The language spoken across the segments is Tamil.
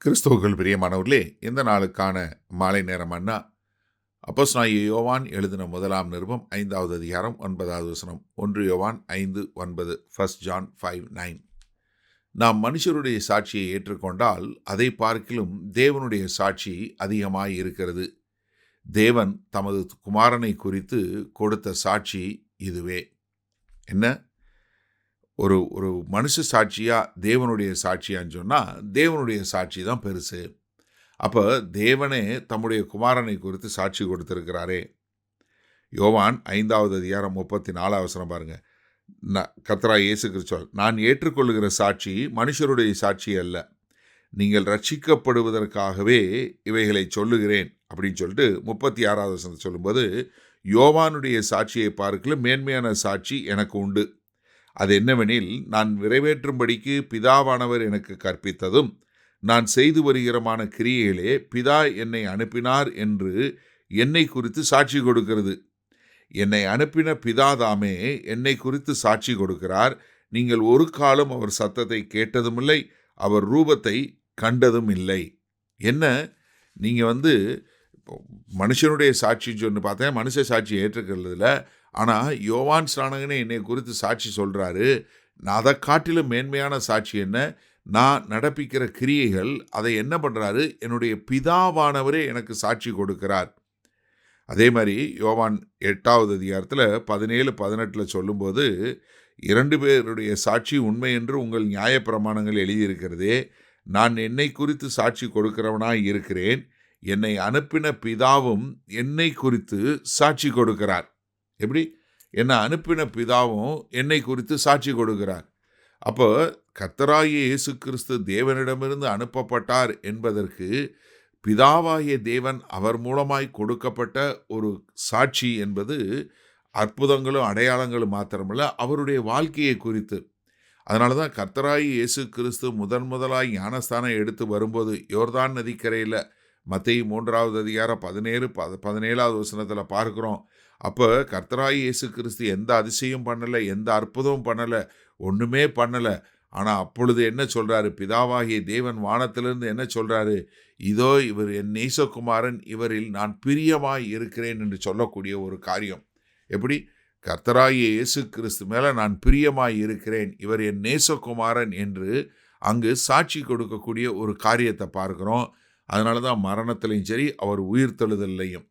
கிறிஸ்துவுக்குள் பிரியமானவர்களே, இந்த நாளுக்கான மாலை நேரம் அண்ணா அப்போஸ்தலனாகிய யோவான் எழுதின முதலாம் நிருபம் 5வது அதிகாரம் 9வது வசனம். 1 யோவான் 5:9. 1 John 5:9. நாம் மனுஷருடைய சாட்சியை ஏற்றுக்கொண்டால் அதை பார்க்கிலும் தேவனுடைய சாட்சி அதிகமாய் இருக்கிறது. தேவன் தமது குமாரனை குறித்து கொடுத்த சாட்சி இதுவே. என்ன? ஒரு ஒரு மனுஷ சாட்சியா தேவனுடைய சாட்சியான்னு சொன்னால் தேவனுடைய சாட்சி தான் பெருசு. அப்போ தேவனே தம்முடைய குமாரனை குறித்து சாட்சி கொடுத்திருக்கிறாரே. யோவான் 5வது அதிகாரம் 34வது வசனம் பாருங்க. கர்த்தராகிய இயேசு கிறிஸ்து, நான் ஏற்றுக்கொள்ளுகிற சாட்சி மனுஷருடைய சாட்சி அல்ல, நீங்கள் ரட்சிக்கப்படுவதற்காகவே இவைகளை சொல்லுகிறேன் அப்படின்னு சொல்லிட்டு 36வது வசனத்தை சொல்லும்போது, யோவானுடைய சாட்சியை பார்க்கல மேன்மையான சாட்சி எனக்கு உண்டு. அது என்னவெனில், நான் நிறைவேற்றும்படிக்கு பிதாவானவர் எனக்கு கற்பித்ததும் நான் செய்து வருகிறமான கிரியைகளே பிதா என்னை அனுப்பினார் என்று என்னை குறித்து சாட்சி கொடுக்கிறது. என்னை அனுப்பின பிதாதாமே என்னை குறித்து சாட்சி கொடுக்கிறார். நீங்கள் ஒரு காலம் அவர் சத்தத்தை கேட்டதும் இல்லை, அவர் ரூபத்தை கண்டதும் இல்லை. என்ன, நீங்கள் மனுஷனுடைய சாட்சின்னு சொல்லி பார்த்தேன், மனுஷ சாட்சி ஏற்றுக்கிறதுல. ஆனால் யோவான் ஸ்நானகனே என்னை குறித்து சாட்சி சொல்கிறாரு. நான் அதை காட்டிலும் மேன்மையான சாட்சி என்ன, நான் நடப்பிக்கிற கிரியைகள், அதை என்ன பண்ணுறாரு, என்னுடைய பிதாவானவரே எனக்கு சாட்சி கொடுக்கிறார். அதே மாதிரி யோவான் 8வது அதிகாரத்தில் 17-18 சொல்லும்போது, 2 பேருடைய சாட்சி உண்மை என்று உங்கள் நியாயப்பிரமாணங்கள் எழுதியிருக்கிறதே, நான் என்னை குறித்து சாட்சி கொடுக்கிறவனாய் இருக்கிறேன், என்னை அனுப்பின பிதாவும் என்னை குறித்து சாட்சி கொடுக்கிறார். எப்படி? என்னை அனுப்பின பிதாவும் என்னை குறித்து சாட்சி கொடுக்கிறார். அப்போ கர்த்தராகிய இயேசு கிறிஸ்து தேவனிடமிருந்து அனுப்பப்பட்டார் என்பதற்கு பிதாவாகிய தேவன் அவர் மூலமாய் கொடுக்கப்பட்ட ஒரு சாட்சி என்பது அற்புதங்களும் அடையாளங்களும் மாத்திரமல்ல, அவருடைய வாழ்க்கையை குறித்து. அதனால தான் கர்த்தராகிய இயேசு கிறிஸ்து முதலாய் ஞானஸ்தானம் எடுத்து வரும்போது யோர்தான் நதிக்கரையில் மத்தேயு 3வது அதிகாரம் 17வது வசனத்தில் பார்க்குறோம். அப்போ கர்த்தராகிய இயேசு கிறிஸ்து எந்த அதிசயம் பண்ணலை, எந்த அற்புதமும் பண்ணலை, ஒன்றுமே பண்ணலை. ஆனால் அப்பொழுது என்ன சொல்கிறாரு, பிதாவாகிய தேவன் வானத்திலிருந்து என்ன சொல்கிறாரு, இதோ இவர் என் நேசகுமாரன், இவரில் நான் பிரியமாய் இருக்கிறேன் என்று சொல்லக்கூடிய ஒரு காரியம். எப்படி? கர்த்தராகிய இயேசு கிறிஸ்து மேலே நான் பிரியமாய் இருக்கிறேன், இவர் என் நேசகுமாரன் என்று அங்கு சாட்சி கொடுக்கக்கூடிய ஒரு காரியத்தை பார்க்குறோம். அதனால தான் மரணத்திலையும் சரி, அவர் உயிர்த்தெழுதலையும்.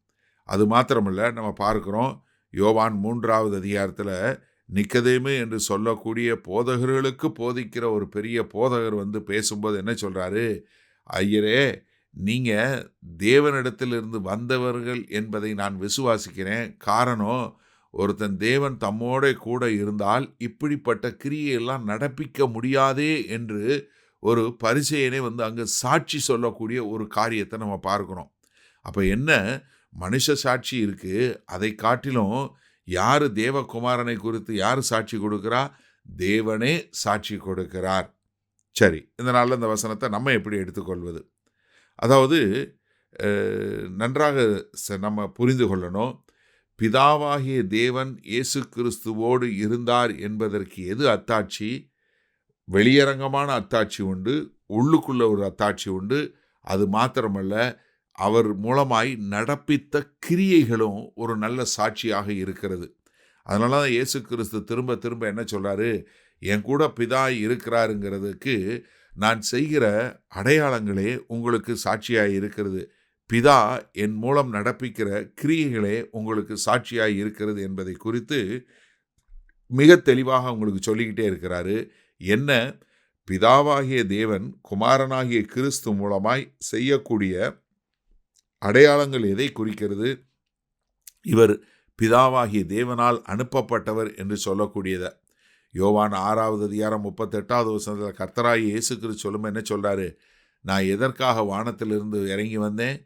அது மாத்திரமல்ல, நம்ம பார்க்குறோம் யோவான் 3வது அதிகாரத்தில் நிக்கதேமு என்று சொல்லக்கூடிய போதகர்களுக்கு போதிக்கிற ஒரு பெரிய போதகர் பேசும்போது என்ன சொல்கிறாரு, ஐயரே, நீங்கள் தேவனிடத்திலிருந்து வந்தவர்கள் என்பதை நான் விசுவாசிக்கிறேன். காரணம், ஒருத்தன் தேவன் தம்மோட கூட இருந்தால் இப்படிப்பட்ட கிரியையெல்லாம் நடப்பிக்க முடியாதே என்று ஒரு பரிசேயனே அங்கே சாட்சி சொல்லக்கூடிய ஒரு காரியத்தை நம்ம பார்க்குறோம். அப்போ என்ன, மனுஷ சாட்சி இருக்குது, அதை காட்டிலும் யார் தேவகுமாரனை குறித்து யார் சாட்சி கொடுக்கிறா, தேவனே சாட்சி கொடுக்கிறார். சரி, இந்த நாளில் இந்த வசனத்தை நம்ம எப்படி எடுத்துக்கொள்வது? அதாவது நன்றாக நம்ம புரிந்து கொள்ளணும். பிதாவாகிய தேவன் இயேசு கிறிஸ்துவோடு இருந்தார் என்பதற்கு எது அத்தாட்சி? வெளியரங்கமான அத்தாட்சி உண்டு, உள்ளுக்குள்ள ஒரு அத்தாட்சி உண்டு. அது மாத்திரமல்ல, அவர் மூலமாய் நடப்பித்த கிரியைகளும் ஒரு நல்ல சாட்சியாக இருக்கிறது. அதனால தான் இயேசு கிறிஸ்து திரும்ப திரும்ப என்ன சொல்கிறாரு, என் கூட பிதா இருக்கிறாருங்கிறதுக்கு நான் செய்கிற அடையாளங்களே உங்களுக்கு சாட்சியாக இருக்கிறது, பிதா என் மூலம் நடப்பிக்கிற கிரியைகளே உங்களுக்கு சாட்சியாக இருக்கிறது என்பதை குறித்து மிக தெளிவாக உங்களுக்கு சொல்லிக்கிட்டே இருக்கிறாரு. என்ன, பிதாவாகிய தேவன் குமாரனாகிய கிறிஸ்து மூலமாய் செய்யக்கூடிய அடையாளங்கள் எதை குறிக்கிறது? இவர் பிதாவாகிய தேவனால் அனுப்பப்பட்டவர் என்று சொல்லக்கூடியதை. யோவான் 6வது அதிகாரம் 38வது வசனத்தில் கர்த்தராகிய இயேசு கிறிஸ்து சொல்லும் என்ன சொல்கிறாரு, நான் எதற்காக வானத்திலிருந்து இறங்கி வந்தேன்,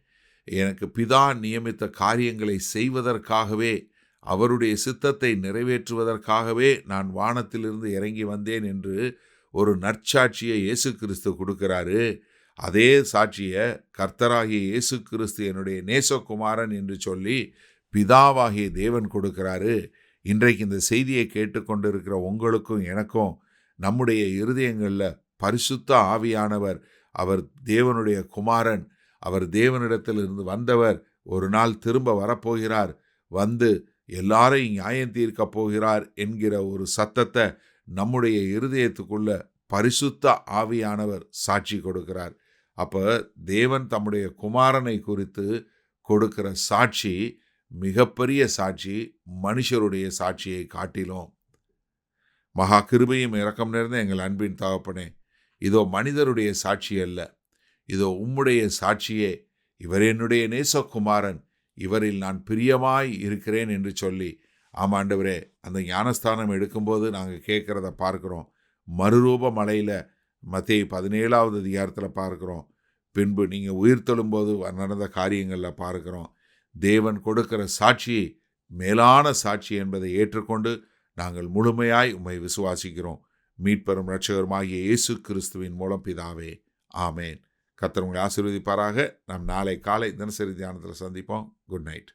எனக்கு பிதா நியமித்த காரியங்களை செய்வதற்காகவே, அவருடைய சித்தத்தை நிறைவேற்றுவதற்காகவே நான் வானத்திலிருந்து இறங்கி வந்தேன் என்று ஒரு நற்சாட்சியை இயேசு கிறிஸ்து கொடுக்கிறாரு. அதே சாட்சியை கர்த்தராகிய இயேசு கிறிஸ்து என்னுடைய நேசகுமாரன் என்று சொல்லி பிதாவாகிய தேவன் கொடுக்கிறாரு. இன்றைக்கு இந்த செய்தியை கேட்டுக்கொண்டிருக்கிற உங்களுக்கும் எனக்கும் நம்முடைய இருதயங்களில் பரிசுத்த ஆவியானவர் அவர் தேவனுடைய குமாரன், அவர் தேவனிடத்திலிருந்து வந்தவர், ஒரு நாள் திரும்ப வரப்போகிறார், வந்து எல்லாரையும் நியாயம் தீர்க்கப் போகிறார் என்கிற ஒரு சத்தத்தை நம்முடைய இருதயத்துக்குள்ள பரிசுத்த ஆவியானவர் சாட்சி கொடுக்கிறார். அப்போ தேவன் தம்முடைய குமாரனை குறித்து கொடுக்கிற சாட்சி மிகப்பெரிய சாட்சி, மனுஷருடைய சாட்சியை காட்டிலும். மகா கிருபையும் இரக்கம் நிறைந்த எங்கள் அன்பின் தகப்பனே, இதோ மனிதருடைய சாட்சி அல்ல, இதோ உம்முடைய சாட்சியே, இவர் என்னுடைய நேசகுமாரன், இவரில் நான் பிரியமாய் இருக்கிறேன் என்று சொல்லி, ஆமாண்டவரே, அந்த ஞானஸ்தானம் எடுக்கும்போது நாங்கள் கேட்குறத பார்க்குறோம். மறுரூப மலையில் மத்தேயு 17வது அதிகாரத்தில் பார்க்குறோம். பின்பு நீங்கள் உயிர் தெழும்போது நடந்த காரியங்களில் பார்க்குறோம். தேவன் கொடுக்கிற சாட்சி மேலான சாட்சி என்பதை ஏற்றுக்கொண்டு நாங்கள் முழுமையாய் உம்மை விசுவாசிக்கிறோம். மீட்பெரும் இரட்சகருமாகிய இயேசு கிறிஸ்துவின் மூலம் பிதாவே, ஆமேன். கர்த்தர் உங்களை ஆசீர்வதிப்பாராக. நாம் நாளை காலை தினசரி தியானத்தில் சந்திப்போம். Good night.